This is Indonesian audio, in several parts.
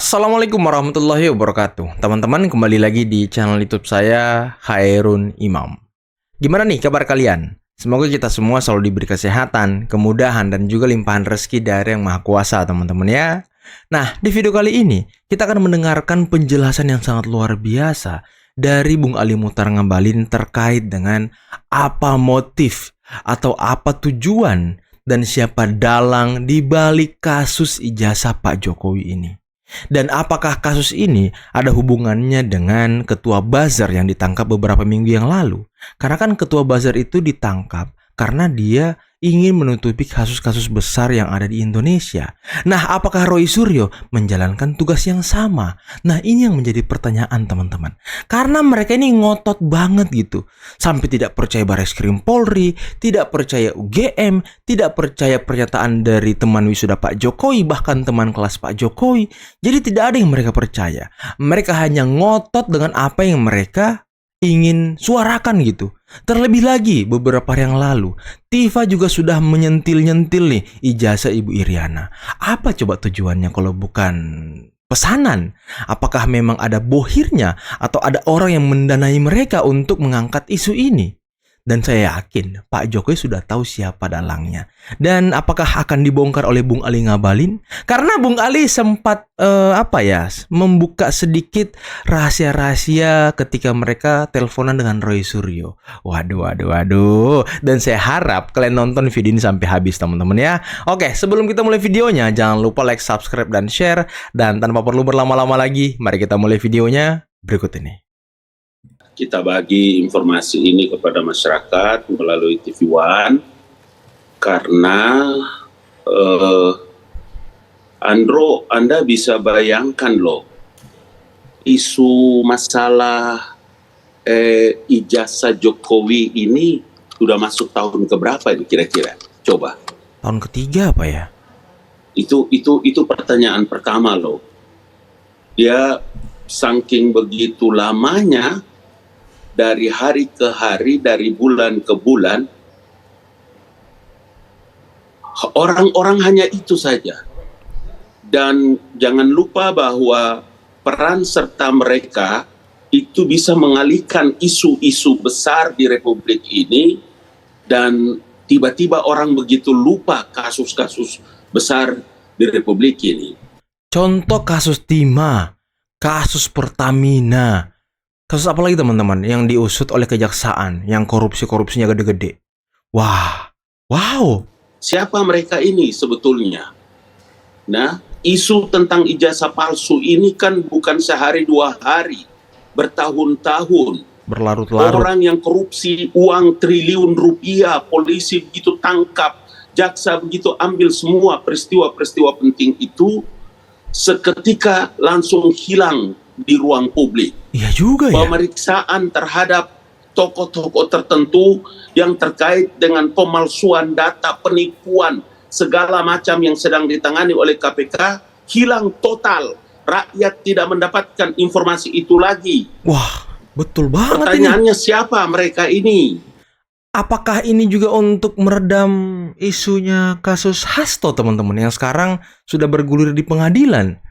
Assalamualaikum warahmatullahi wabarakatuh. Teman-teman, kembali lagi di channel YouTube saya, Khairun Imam. Gimana nih kabar kalian? Semoga kita semua selalu diberi kesehatan, kemudahan, dan juga limpahan rezeki dari Yang Maha Kuasa, teman-teman ya. Nah, di video kali ini kita akan mendengarkan penjelasan yang sangat luar biasa dari Bung Ali Muchtar Ngabalin terkait dengan apa motif atau apa tujuan dan siapa dalang di balik kasus ijazah Pak Jokowi ini. Dan apakah kasus ini ada hubungannya dengan ketua buzzer yang ditangkap beberapa minggu yang lalu? Karena kan ketua buzzer itu ditangkap karena dia ingin menutupi kasus-kasus besar yang ada di Indonesia. Nah, apakah Roy Suryo menjalankan tugas yang sama? Nah, ini yang menjadi pertanyaan teman-teman. Karena mereka ini ngotot banget gitu. Sampai tidak percaya Bareskrim Polri, tidak percaya UGM, tidak percaya pernyataan dari teman wisuda Pak Jokowi, bahkan teman kelas Pak Jokowi. Jadi tidak ada yang mereka percaya. Mereka hanya ngotot dengan apa yang mereka ingin suarakan gitu. Terlebih lagi beberapa hari yang lalu Tifa juga sudah menyentil-nyentil nih ijazah Ibu Iriana. Apa coba tujuannya kalau bukan pesanan? Apakah memang ada bohirnya atau ada orang yang mendanai mereka untuk mengangkat isu ini? Dan saya yakin Pak Jokowi sudah tahu siapa dalangnya. Dan apakah akan dibongkar oleh Bung Ali Ngabalin? Karena Bung Ali sempat membuka sedikit rahasia-rahasia ketika mereka teleponan dengan Roy Suryo. Waduh. Dan saya harap kalian nonton video ini sampai habis teman-teman ya. Oke, sebelum kita mulai videonya, jangan lupa like, subscribe, dan share. Dan tanpa perlu berlama-lama lagi, mari kita mulai videonya berikut ini. Kita bagi informasi ini kepada masyarakat melalui TV One karena Anda bisa bayangkan loh, isu masalah ijazah Jokowi ini sudah masuk tahun keberapa ini kira-kira? Coba. Tahun ketiga apa ya? Itu pertanyaan pertama loh. Dia saking begitu lamanya, dari hari ke hari, dari bulan ke bulan, orang-orang hanya itu saja. Dan jangan lupa bahwa peran serta mereka itu bisa mengalihkan isu-isu besar di Republik ini, dan tiba-tiba orang begitu lupa kasus-kasus besar di Republik ini. Contoh kasus Timah, kasus Pertamina. Kasus apa lagi teman-teman yang diusut oleh kejaksaan yang korupsinya gede-gede? Wow. Siapa mereka ini sebetulnya? Nah, isu tentang ijazah palsu ini kan bukan sehari dua hari, bertahun-tahun. Berlarut-larut. Orang yang korupsi uang triliun rupiah, polisi begitu tangkap, jaksa begitu ambil semua peristiwa-peristiwa penting itu, seketika langsung hilang di ruang publik. Iya juga ya. Pemeriksaan terhadap tokoh-tokoh tertentu yang terkait dengan pemalsuan data, penipuan, segala macam yang sedang ditangani oleh KPK hilang total. Rakyat tidak mendapatkan informasi itu lagi. Wah, betul banget. Pertanyaannya siapa mereka ini? Apakah ini juga untuk meredam isunya kasus Hasto teman-teman yang sekarang sudah bergulir di pengadilan?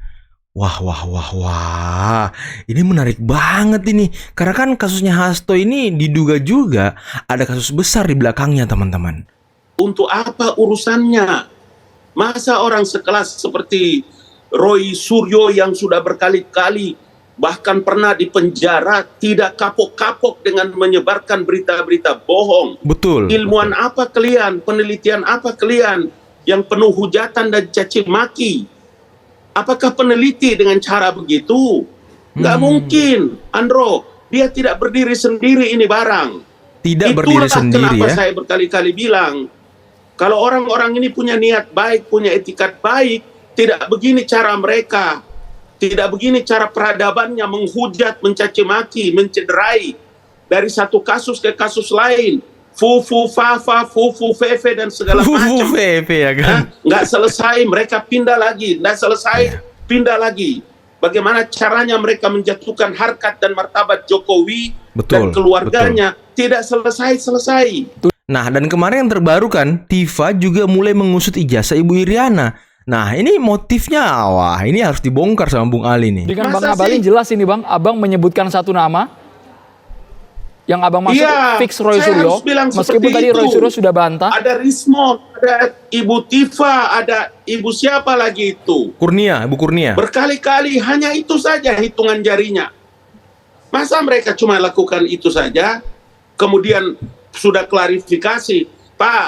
Wah. Ini menarik banget ini. Karena kan kasusnya Hasto ini diduga juga ada kasus besar di belakangnya, teman-teman. Untuk apa urusannya? Masa orang sekelas seperti Roy Suryo yang sudah berkali-kali bahkan pernah dipenjara tidak kapok-kapok dengan menyebarkan berita-berita bohong? Betul. Ilmuwan apa kalian? Penelitian apa kalian yang penuh hujatan dan caci maki? Apakah peneliti dengan cara begitu? Nggak mungkin, Andro. Dia tidak berdiri sendiri ini barang. Tidak berdiri sendiri kenapa ya. Saya berkali-kali bilang, kalau orang-orang ini punya niat baik, punya etikat baik, tidak begini cara mereka. Tidak begini cara peradabannya menghujat, mencaci maki, mencederai. Dari satu kasus ke kasus lain. Fufu Fafa, Fufu Fefe dan segala macam. Fufu Fefe ya kan. Nggak selesai, mereka pindah lagi. Nggak selesai, pindah lagi. Bagaimana caranya mereka menjatuhkan harkat dan martabat Jokowi dan keluarganya? Tidak selesai. Nah, dan kemarin yang terbaru kan, Tifa juga mulai mengusut ijazah Ibu Iriana. Nah, ini motifnya, wah ini harus dibongkar sama Bung Ali nih. Dengan Bang Masa Abalin sih? jelas ini Bang, Abang menyebutkan satu nama yang Abang maksud Iya, fix Roy saya Suryo. harus bilang Meskipun seperti tadi itu. Roy Suryo sudah bantah. Ada Rismond, ada Ibu Tifa, ada Ibu siapa lagi itu. Kurnia, Bu Kurnia. Berkali-kali hanya itu saja hitungan jarinya. Masa mereka cuma lakukan itu saja, kemudian sudah klarifikasi, Pak,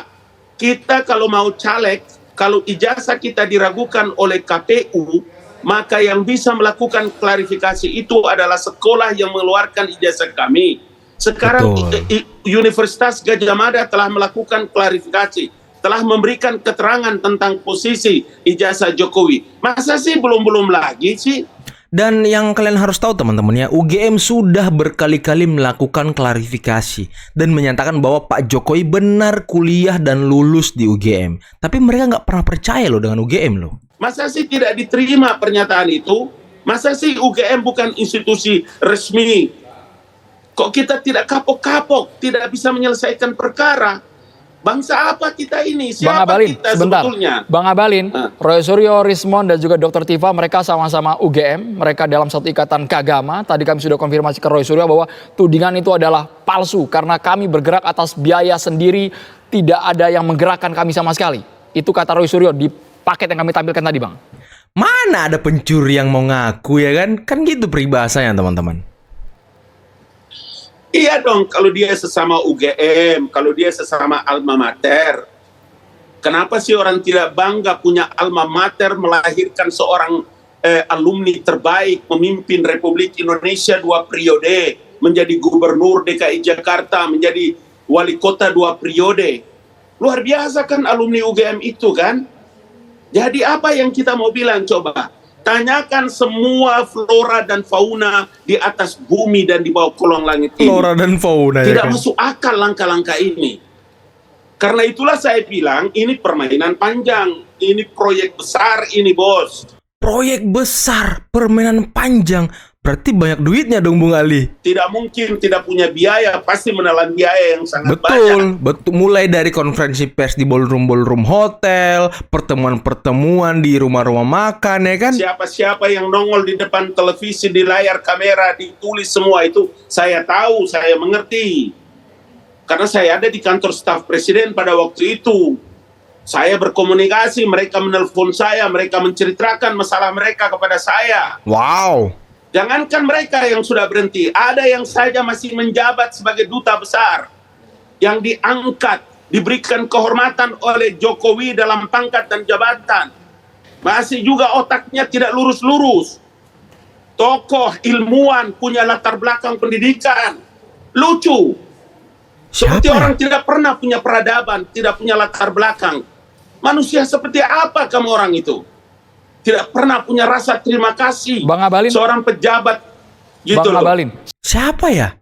kita kalau mau caleg, kalau ijazah kita diragukan oleh KPU, maka yang bisa melakukan klarifikasi itu adalah sekolah yang mengeluarkan ijazah kami. Sekarang Betul. Universitas Gadjah Mada telah melakukan klarifikasi, telah memberikan keterangan tentang posisi ijazah Jokowi. Masa sih belum lagi sih? Dan yang kalian harus tahu teman-teman ya, UGM sudah berkali-kali melakukan klarifikasi dan menyatakan bahwa Pak Jokowi benar kuliah dan lulus di UGM. Tapi mereka nggak pernah percaya loh dengan UGM loh. Masa sih tidak diterima pernyataan itu? Masa sih UGM bukan institusi resmi? Kok kita tidak kapok-kapok, tidak bisa menyelesaikan perkara? Bangsa apa kita ini? Bang Siapa Abalin, kita sebentar. sebetulnya? Bang Abalin, Ah. Roy Suryo, Rismond, dan juga Dr. Tifa, mereka sama-sama UGM. Mereka dalam satu ikatan keagama. Tadi kami sudah konfirmasi ke Roy Suryo bahwa tudingan itu adalah palsu. Karena kami bergerak atas biaya sendiri, tidak ada yang menggerakkan kami sama sekali. Itu kata Roy Suryo di paket yang kami tampilkan tadi, Bang. Mana ada pencuri yang mau ngaku ya kan? Kan gitu peribahasanya teman-teman. Iya dong, kalau dia sesama UGM, kalau dia sesama alma mater, kenapa sih orang tidak bangga punya alma mater melahirkan seorang alumni terbaik, memimpin Republik Indonesia 2 periode, menjadi gubernur DKI Jakarta, menjadi wali kota 2 periode. Luar biasa kan alumni UGM itu kan? Jadi apa yang kita mau bilang coba? Tanyakan semua flora dan fauna di atas bumi dan di bawah kolong langit ini. Flora dan fauna ya Tidak kan? masuk akal langkah-langkah ini. Karena itulah saya bilang ini permainan panjang, ini proyek besar ini bos. Proyek besar, permainan panjang. Berarti banyak duitnya dong Bung Ali. Tidak mungkin tidak punya biaya, pasti menelan biaya yang sangat banyak. Betul. Mulai dari konferensi pers di ballroom hotel, pertemuan-pertemuan di rumah-rumah makan ya kan? Siapa-siapa yang nongol di depan televisi, di layar kamera, ditulis semua itu, saya tahu, saya mengerti. Karena saya ada di kantor staf presiden pada waktu itu. Saya berkomunikasi, mereka menelpon saya, mereka menceritakan masalah mereka kepada saya. Wow. Jangankan mereka yang sudah berhenti, ada yang saja masih menjabat sebagai duta besar, yang diangkat, diberikan kehormatan oleh Jokowi dalam pangkat dan jabatan. Masih juga otaknya tidak lurus-lurus. Tokoh, ilmuwan, punya latar belakang pendidikan. Lucu. Seperti Siapa ya? orang tidak pernah punya peradaban, tidak punya latar belakang. Manusia seperti apa kamu orang itu? Tidak pernah punya rasa terima kasih. Bang Abalin. Seorang pejabat gitu Bang loh. Abalin. Siapa ya?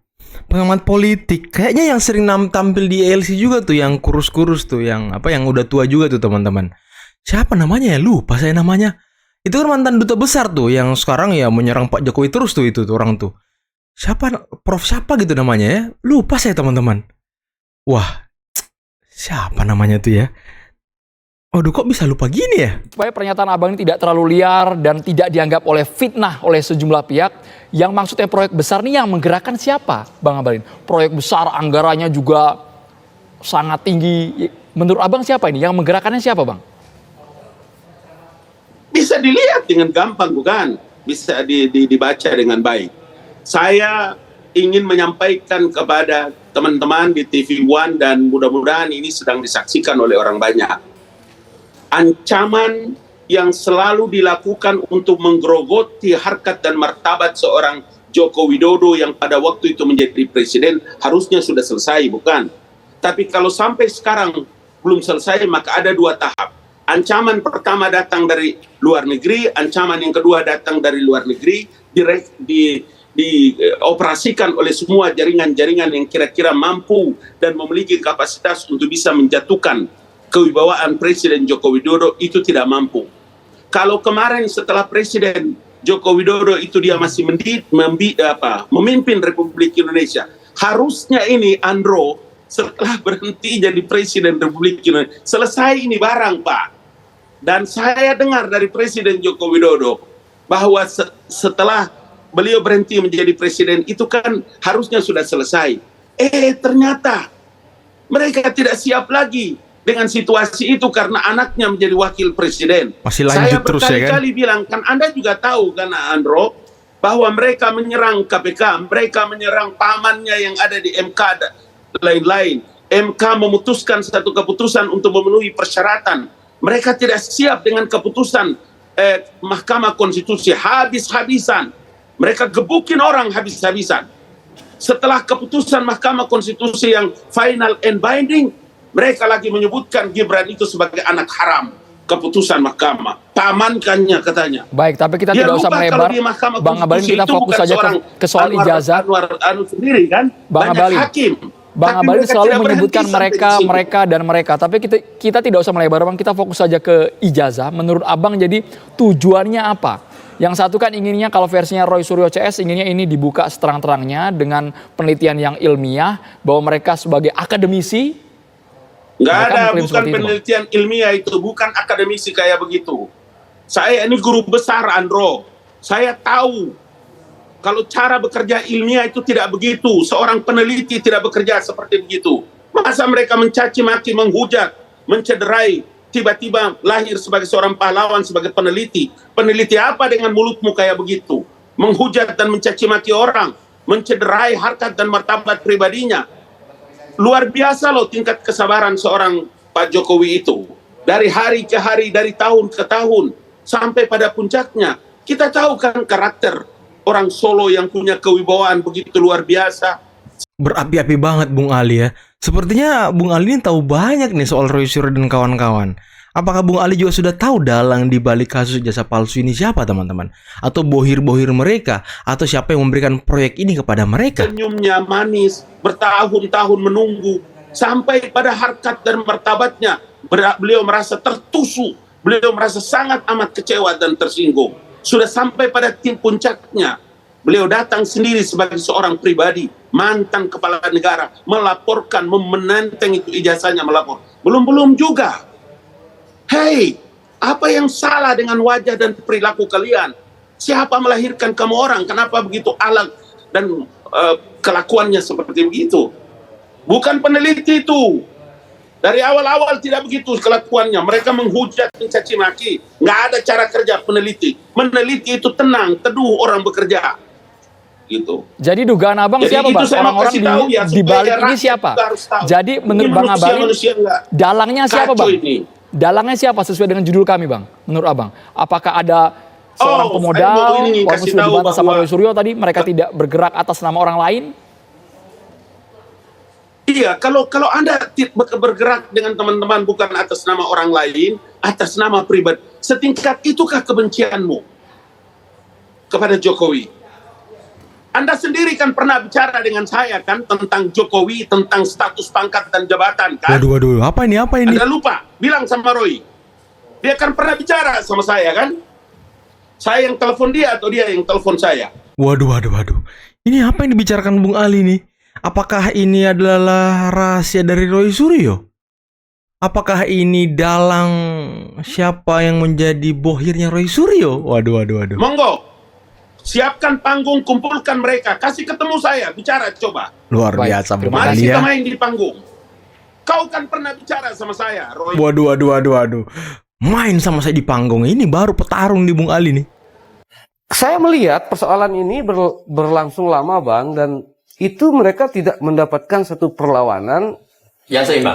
Pengamat politik. Kayaknya yang sering tampil di ELC juga tuh, yang kurus-kurus tuh, yang udah tua juga tuh teman-teman. Siapa namanya ya? Lupa saya namanya. Itu kan mantan duta besar tuh, yang sekarang ya menyerang Pak Jokowi terus tuh itu tuh orang tuh. Siapa? Prof siapa gitu namanya ya? Lupa saya teman-teman. Wah, siapa namanya tuh ya? Waduh, kok bisa lupa gini ya? Supaya pernyataan Abang ini tidak terlalu liar dan tidak dianggap oleh fitnah oleh sejumlah pihak. Yang maksudnya proyek besar ini yang menggerakkan siapa, Bang Abalin? Proyek besar anggarannya juga sangat tinggi. Menurut Abang siapa ini? Yang menggerakkannya siapa, Bang? Bisa dilihat dengan gampang bukan? Bisa dibaca dengan baik. Saya ingin menyampaikan kepada teman-teman di TV One dan mudah-mudahan ini sedang disaksikan oleh orang banyak. Ancaman yang selalu dilakukan untuk menggerogoti harkat dan martabat seorang Joko Widodo yang pada waktu itu menjadi presiden harusnya sudah selesai, bukan? Tapi kalau sampai sekarang belum selesai, maka ada 2 tahap. Ancaman pertama datang dari luar negeri, ancaman yang kedua datang dari luar negeri, dioperasikan oleh semua jaringan-jaringan yang kira-kira mampu dan memiliki kapasitas untuk bisa menjatuhkan kewibawaan Presiden Joko Widodo. Itu tidak mampu. Kalau kemarin setelah Presiden Joko Widodo itu dia masih memimpin Republik Indonesia, harusnya ini Andro setelah berhenti jadi Presiden Republik Indonesia selesai ini barang Pak. Dan saya dengar dari Presiden Joko Widodo bahwa setelah beliau berhenti menjadi presiden itu kan harusnya sudah selesai. Ternyata mereka tidak siap lagi dengan situasi itu karena anaknya menjadi wakil presiden. Masih lanjut terus ya kan? Saya berkali-kali bilang, kan Anda juga tahu kan Andro, bahwa mereka menyerang KPK, mereka menyerang pamannya yang ada di MK dan lain-lain. MK memutuskan satu keputusan untuk memenuhi persyaratan. Mereka tidak siap dengan keputusan Mahkamah Konstitusi habis-habisan. Mereka gebukin orang habis-habisan. Setelah keputusan Mahkamah Konstitusi yang final and binding, mereka lagi menyebutkan Gibran itu sebagai anak haram. Keputusan Mahkamah, pamankannya katanya. Baik, tapi kita tidak usah melebar. Bang Ngabalin, kita fokus saja ke soal ijazah. Anwar sendiri kan, Bang banyak Ngabalin. hakim. Bang Ngabalin selalu menyebutkan mereka dan mereka. Tapi kita tidak usah melebar, Bang. Kita fokus saja ke ijazah. Menurut Abang jadi tujuannya apa? Yang satu kan inginnya kalau versinya Roy Suryo CS inginnya ini dibuka seterang-terangnya dengan penelitian yang ilmiah. Bahwa mereka sebagai akademisi. Nggak ada, bukan penelitian ilmiah itu. Bukan akademisi kayak begitu. Saya ini guru besar Andro. Saya tahu. Kalau cara bekerja ilmiah itu tidak begitu. Seorang peneliti tidak bekerja seperti begitu. Masa mereka mencaci maki, menghujat, mencederai, tiba-tiba lahir sebagai seorang pahlawan, sebagai peneliti. Peneliti apa dengan mulutmu kayak begitu? Menghujat dan mencaci maki orang, mencederai harkat dan martabat pribadinya. Luar biasa loh tingkat kesabaran seorang Pak Jokowi itu. Dari hari ke hari, dari tahun ke tahun, sampai pada puncaknya. Kita tahu kan karakter orang Solo yang punya kewibawaan begitu luar biasa. Berapi-api banget Bung Ali ya. Sepertinya Bung Ali ini tahu banyak nih soal Roy Suryo dan kawan-kawan. Apakah Bung Ali juga sudah tahu dalang di balik kasus jasa palsu ini siapa teman-teman? Atau bohir-bohir mereka? Atau siapa yang memberikan proyek ini kepada mereka? Senyumnya manis, bertahun-tahun menunggu. Sampai pada harkat dan martabatnya. Beliau merasa tertusuk. Beliau merasa sangat amat kecewa dan tersinggung. Sudah sampai pada puncaknya. Beliau datang sendiri sebagai seorang pribadi, mantan kepala negara, melaporkan, menenteng itu ijazahnya melapor. Belum juga. Hei, apa yang salah dengan wajah dan perilaku kalian? Siapa melahirkan kamu orang? Kenapa begitu alak dan kelakuannya seperti begitu? Bukan peneliti itu. Dari awal-awal tidak begitu kelakuannya. Mereka menghujat, mencaci maki. Nggak ada cara kerja peneliti. Meneliti itu tenang, teduh orang bekerja. Gitu. Jadi dugaan Abang siapa Bang? Orang-orang di balik ini siapa? Jadi menurut Bang Ngabalin, dalangnya siapa Bang? Dalangnya siapa sesuai dengan judul kami Bang? Menurut Abang. Apakah ada seorang pemodal, walaupun sudah dibantah sama Roy Suryo tadi, mereka tidak bergerak atas nama orang lain? Iya, kalau Anda bergerak dengan teman-teman bukan atas nama orang lain, atas nama pribadi, setingkat itukah kebencianmu kepada Jokowi? Anda sendiri kan pernah bicara dengan saya kan tentang Jokowi, tentang status pangkat dan jabatan kan? Waduh, apa ini? Anda lupa, bilang sama Roy. Dia kan pernah bicara sama saya kan? Saya yang telepon dia atau dia yang telepon saya? Waduh. Ini apa yang dibicarakan Bung Ali nih? Apakah ini adalah rahasia dari Roy Suryo? Apakah ini dalang siapa yang menjadi bohirnya Roy Suryo? Waduh. Monggo, siapkan panggung, kumpulkan mereka, kasih ketemu saya, bicara coba. Luar biasa Bung Mari Ali kita ya. main di panggung. Kau kan pernah bicara sama saya, Roy. Waduh. Main sama saya di panggung, ini baru petarung di Bung Ali nih. Saya melihat persoalan ini berlangsung lama Bang, dan itu mereka tidak mendapatkan satu perlawanan yang seimbang.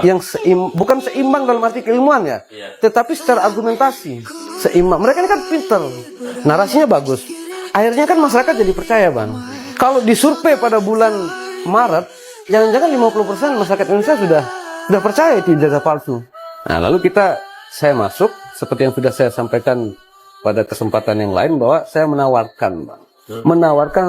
Bukan seimbang dalam arti keilmuan ya, tetapi secara argumentasi seimbang. Mereka ini kan pinter, narasinya bagus. Akhirnya kan masyarakat jadi percaya Bang. Kalau disurvei pada bulan Maret, jangan-jangan 50% masyarakat Indonesia sudah percaya itu ijazah palsu. Nah, lalu saya masuk seperti yang sudah saya sampaikan pada kesempatan yang lain bahwa saya menawarkan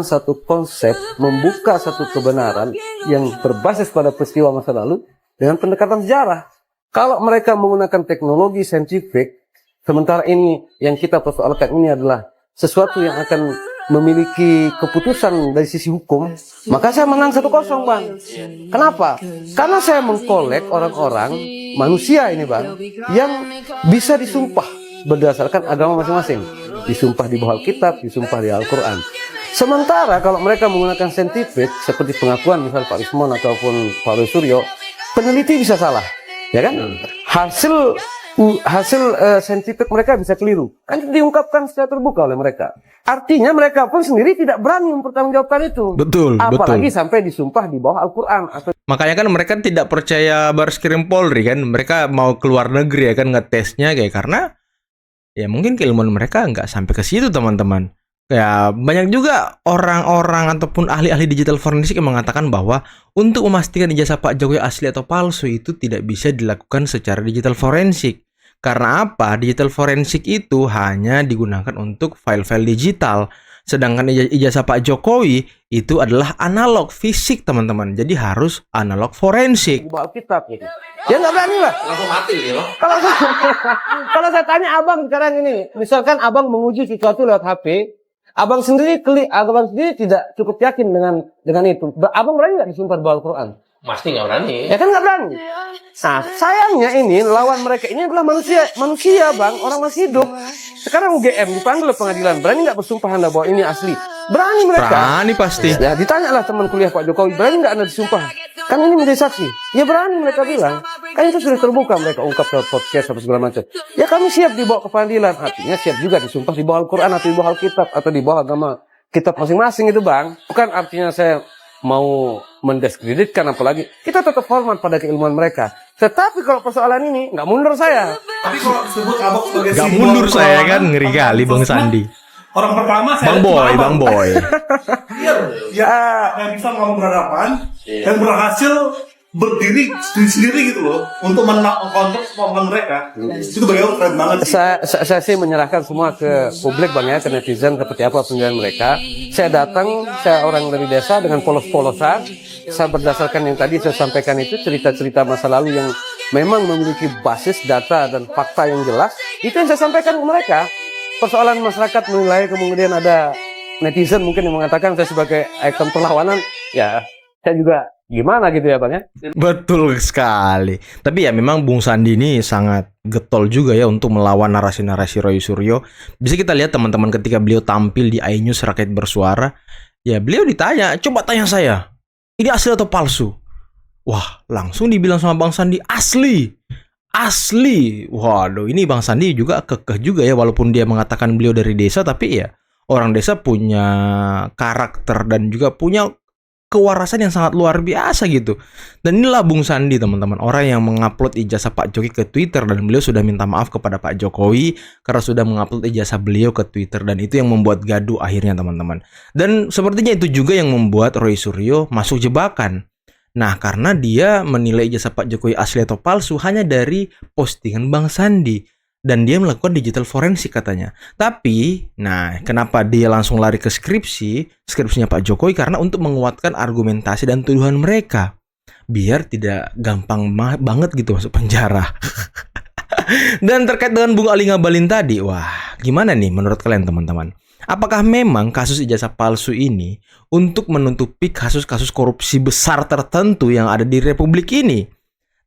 satu konsep, membuka satu kebenaran yang berbasis pada peristiwa masa lalu dengan pendekatan sejarah. Kalau mereka menggunakan teknologi saintifik, sementara ini yang kita persoalkan ini adalah sesuatu yang akan memiliki keputusan dari sisi hukum, maka saya menang 1-0 Bang. Kenapa? Karena saya mengkolek orang-orang manusia ini Bang, yang bisa disumpah berdasarkan agama masing-masing. Disumpah di bawah Alkitab, disumpah di Al-Quran. Sementara kalau mereka menggunakan saintifik seperti pengakuan misal Pak Rismon ataupun Pak Roy Suryo, peneliti bisa salah, ya kan? Hasil saintifik mereka bisa keliru. Kan diungkapkan secara terbuka oleh mereka. Artinya mereka pun sendiri tidak berani mempertanggungjawabkan itu. Betul, apalagi betul. sampai disumpah di bawah Al-Quran atau Makanya kan mereka tidak percaya Bareskrim Polri kan. Mereka mau keluar negeri ya kan ngetesnya kayak karena ya mungkin keilmuan mereka nggak sampai ke situ teman-teman. Ya banyak juga orang-orang ataupun ahli-ahli digital forensik yang mengatakan bahwa untuk memastikan ijazah Pak Jokowi asli atau palsu itu tidak bisa dilakukan secara digital forensik. Karena apa? Digital forensik itu hanya digunakan untuk file-file digital. Sedangkan ijazah Pak Jokowi itu adalah analog fisik teman-teman. Jadi harus analog forensik. di bawah Alkitab gitu. Ya nggak berani lah. Langsung mati dia, Bang. Kalau saya, kalau saya tanya abang sekarang ini, misalkan abang menguji sesuatu lewat HP, abang sendiri tidak cukup yakin dengan itu. Abang berani nggak disumpah di bawah Al-Quran? Pasti nggak berani. Ya kan nggak berani. Nah, sayangnya ini lawan mereka ini adalah manusia bang, orang masih hidup. Sekarang UGM dipanggil oleh pengadilan, berani nggak bersumpah anda bahwa ini asli? Berani mereka. Berani pasti. Ya ditanyalah teman kuliah Pak Jokowi, berani nggak anda disumpah? Kan ini menjadi saksi. Ya berani mereka bilang. Kan itu sudah terbuka mereka ungkap lewat podcast atau segala macam. Ya kami siap dibawa ke pengadilan, artinya siap juga disumpah di bawah Al-Quran atau di bawah Alkitab atau di bawah agama kitab masing-masing itu bang. Bukan artinya saya mau mendiskreditkan, apalagi kita tetap hormat pada keilmuan mereka. Tetapi kalau persoalan ini nggak mundur saya. Tapi kalau sebut abang sebagai Gak simbol mundur saya perlawanan, kan, ngeri kali Bang Sosmed, Sandi. Orang pertama saya Bang lihat Boy, cuma Bang Boy. Iya, ya yang bisa melakukan berhadapan dan berhasil berdiri sendiri gitu loh untuk mengontrol kemampuan mereka. Itu bagaimana keren banget sih. Saya sih menyerahkan semua ke publik bang ya, ke netizen seperti apa penilaian mereka. Saya datang, saya orang dari desa dengan polos-polosan. Saya berdasarkan yang tadi saya sampaikan itu cerita-cerita masa lalu yang memang memiliki basis data dan fakta yang jelas. Itu yang saya sampaikan ke mereka. Persoalan masyarakat menilai kemudian ada netizen mungkin yang mengatakan saya sebagai ikon perlawanan. Ya, saya juga gimana gitu ya bang ya. Betul sekali. Tapi ya memang Bung Sandi ini sangat getol juga ya untuk melawan narasi-narasi Roy Suryo. Bisa kita lihat teman-teman ketika beliau tampil di iNews Rakyat Bersuara. Ya beliau ditanya, coba tanya saya, ini asli atau palsu? Wah, langsung dibilang sama Bang Sandi, asli. Asli. Waduh, ini Bang Sandi juga kekeh juga ya. Walaupun dia mengatakan beliau dari desa, tapi ya orang desa punya karakter dan juga punya kewarasan yang sangat luar biasa gitu. Dan inilah Bung Sandi teman-teman, orang yang mengupload ijazah Pak Jokowi ke Twitter, dan beliau sudah minta maaf kepada Pak Jokowi karena sudah mengupload ijazah beliau ke Twitter, dan itu yang membuat gaduh akhirnya teman-teman. Dan sepertinya itu juga yang membuat Roy Suryo masuk jebakan. Nah, karena dia menilai ijazah Pak Jokowi asli atau palsu hanya dari postingan Bang Sandi. Dan dia melakukan digital forensik katanya. Tapi, nah kenapa dia langsung lari ke skripsinya Pak Jokowi? Karena untuk menguatkan argumentasi dan tuduhan mereka. Biar tidak gampang banget gitu masuk penjara. Dan terkait dengan Bung Ali Ngabalin tadi, wah gimana nih menurut kalian teman-teman? Apakah memang kasus ijazah palsu ini untuk menutupi kasus-kasus korupsi besar tertentu yang ada di Republik ini?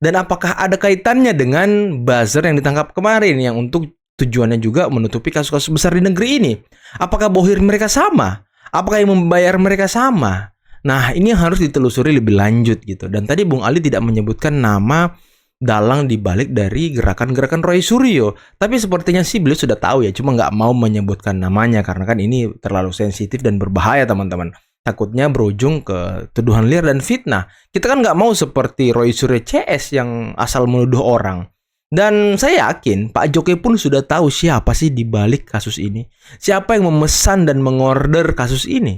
Dan apakah ada kaitannya dengan buzzer yang ditangkap kemarin yang untuk tujuannya juga menutupi kasus-kasus besar di negeri ini? Apakah bohir mereka sama? Apakah yang membayar mereka sama? Nah, ini yang harus ditelusuri lebih lanjut gitu. Dan tadi Bung Ali tidak menyebutkan nama dalang dibalik dari gerakan-gerakan Roy Suryo. Tapi sepertinya sih beliau sudah tahu ya, cuma nggak mau menyebutkan namanya karena kan ini terlalu sensitif dan berbahaya teman-teman. Takutnya berujung ke tuduhan liar dan fitnah. Kita kan nggak mau seperti Roy Suryo CS yang asal menuduh orang. Dan saya yakin Pak Jokowi pun sudah tahu siapa sih di balik kasus ini. Siapa yang memesan dan mengorder kasus ini.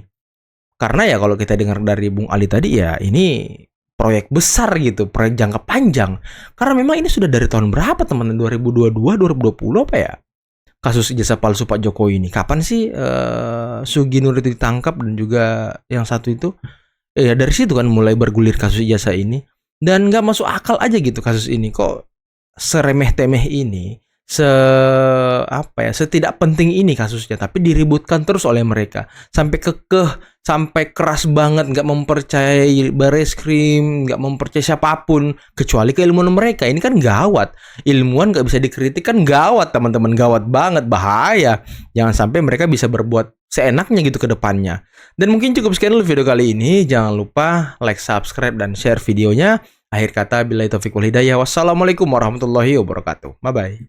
Karena ya kalau kita dengar dari Bung Ali tadi ya ini proyek besar gitu, proyek jangka panjang. Karena memang ini sudah dari tahun berapa teman-teman? 2022, 2020 apa ya? Kasus ijazah palsu Pak Jokowi ini. Kapan sih Sugi Nur itu ditangkap dan juga yang satu itu? Ya dari situ kan mulai bergulir kasus ijazah ini. Dan nggak masuk akal aja gitu kasus ini. Kok seremeh-temeh ini, setidak penting ini kasusnya, tapi diributkan terus oleh mereka sampai kekeh, sampai keras banget, nggak mempercayai Bareskrim, nggak mempercayai siapapun kecuali keilmuan mereka. Ini kan gawat, ilmuwan nggak bisa dikritik kan gawat teman-teman, gawat banget, bahaya. Jangan sampai mereka bisa berbuat seenaknya gitu ke depannya. Dan mungkin cukup sekian dulu video kali ini. Jangan lupa like, subscribe, dan share videonya. Akhir kata, billahi taufiq wal hidayah. Wassalamualaikum warahmatullahi wabarakatuh. Bye-bye.